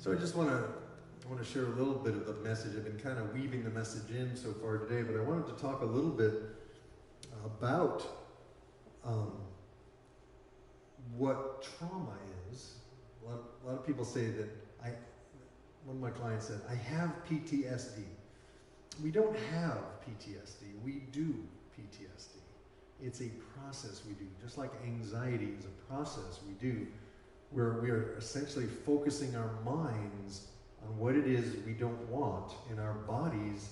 So I just want to share a little bit of the message. I've been kind of weaving the message in so far today, but I wanted to talk a little bit about what trauma is. A lot of people say that one of my clients said, I have PTSD. We don't have PTSD, we do PTSD. It's a process we do, just like anxiety is a process we do, where we are essentially focusing our minds on what it is we don't want in our bodies.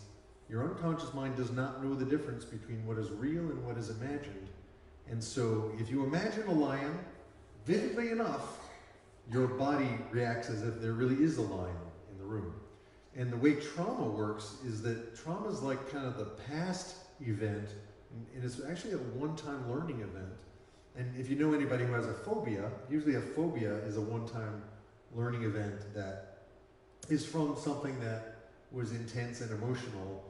Your unconscious mind does not know the difference between what is real and what is imagined. And so if you imagine a lion, vividly enough, your body reacts as if there really is a lion in the room. And the way trauma works is that trauma is like kind of the past event, and it's actually a one-time learning event. And if you know anybody who has a phobia, usually a phobia is a one-time learning event that is from something that was intense and emotional.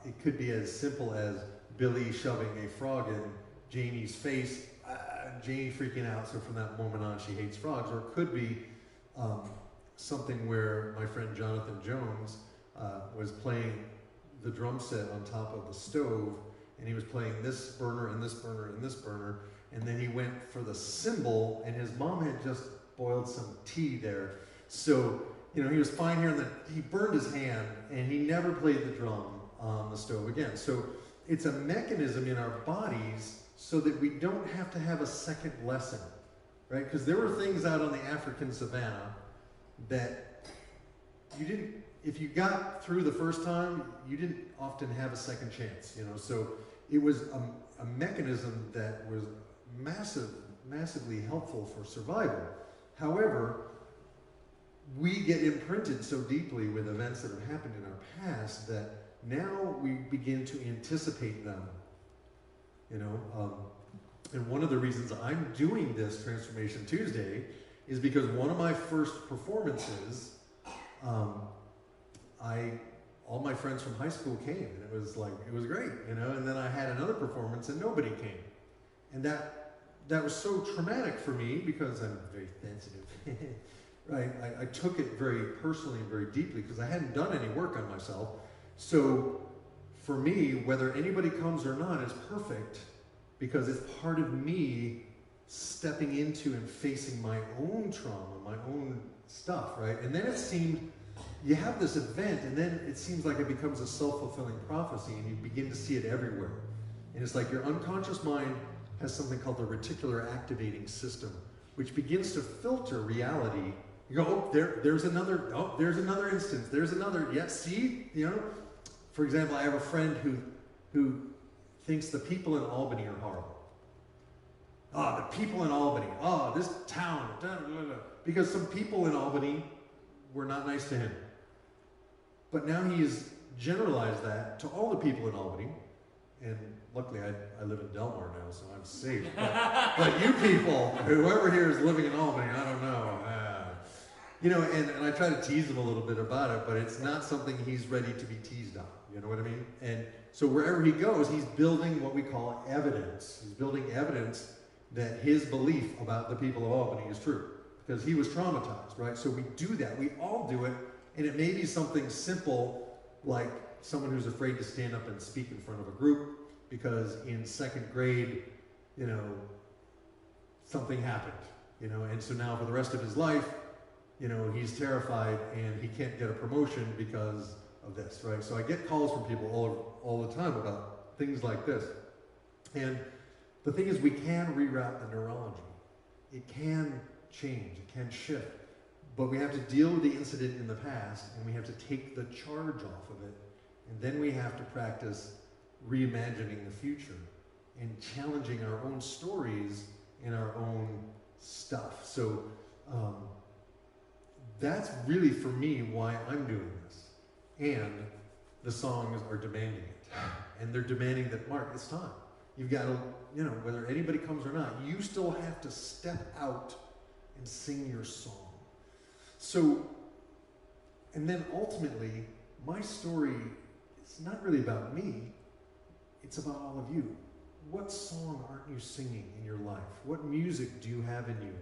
It could be as simple as Billy shoving a frog in Janie's face, Janie freaking out, so from that moment on she hates frogs. Or it could be something where my friend Jonathan Jones was playing the drum set on top of the stove, and he was playing this burner and this burner and this burner, and then he went for the cymbal, and his mom had just boiled some tea there. So, you know, he was fine here, and then he burned his hand, and he never played the drum on the stove again. So it's a mechanism in our bodies so that we don't have to have a second lesson, right? Because there were things out on the African savannah that you didn't, if you got through the first time, you didn't often have a second chance, you know? So it was a mechanism that was massively helpful for survival. However, we get imprinted so deeply with events that have happened in our past that now we begin to anticipate them, you know? And one of the reasons I'm doing this Transformation Tuesday is because one of my first performances, all my friends from high school came, and it was great, you know? And then I had another performance and nobody came. And that was so traumatic for me because I'm very sensitive. Right? I took it very personally and very deeply because I hadn't done any work on myself. So for me, whether anybody comes or not is perfect because it's part of me stepping into and facing my own trauma, my own stuff, right? And then it seemed, you have this event and then it seems like it becomes a self-fulfilling prophecy and you begin to see it everywhere. And it's like your unconscious mind has something called the reticular activating system, which begins to filter reality. You go, oh, there's another instance, there's another, yeah, see, you know? For example, I have a friend who thinks the people in Albany are horrible. The people in Albany, this town, blah, blah, blah. Because some people in Albany were not nice to him. But now he has generalized that to all the people in Albany, and luckily I live in Delmar now, so I'm safe. But you people, whoever here is living in Albany, I don't know. You know, and I try to tease him a little bit about it, but it's not something he's ready to be teased on. You know what I mean? And so wherever he goes, he's building what we call evidence. He's building evidence that his belief about the people of Albany is true, because he was traumatized, right? So we do that. We all do it, and it may be something simple like someone who's afraid to stand up and speak in front of a group because in second grade, you know, something happened, you know, and so now for the rest of his life, you know, he's terrified and he can't get a promotion because of this, right? So I get calls from people all the time about things like this. And the thing is, we can reroute the neurology. It can change, it can shift, but we have to deal with the incident in the past and we have to take the charge off of it. And then we have to practice reimagining the future and challenging our own stories and our own stuff. So that's really, for me, why I'm doing this. And the songs are demanding it. And they're demanding that, Mark, it's time. You've got to, you know, whether anybody comes or not, you still have to step out and sing your song. So, and then ultimately, my story, it's not really about me. It's about all of you. What song aren't you singing in your life? What music do you have in you?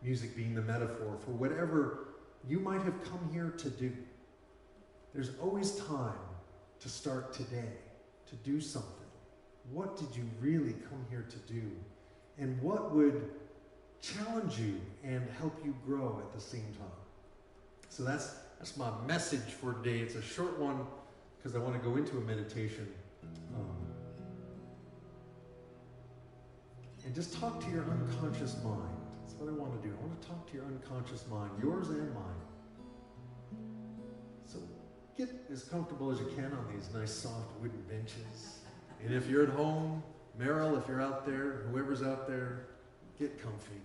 Music being the metaphor for whatever you might have come here to do. There's always time to start today, to do something. What did you really come here to do? And what would challenge you and help you grow at the same time? So that's my message for today. It's a short one because I want to go into a meditation. And just talk to your unconscious mind. That's what I want to do. I want to talk to your unconscious mind, yours and mine. So get as comfortable as you can on these nice soft wooden benches. And if you're at home, Meryl, if you're out there, whoever's out there, get comfy.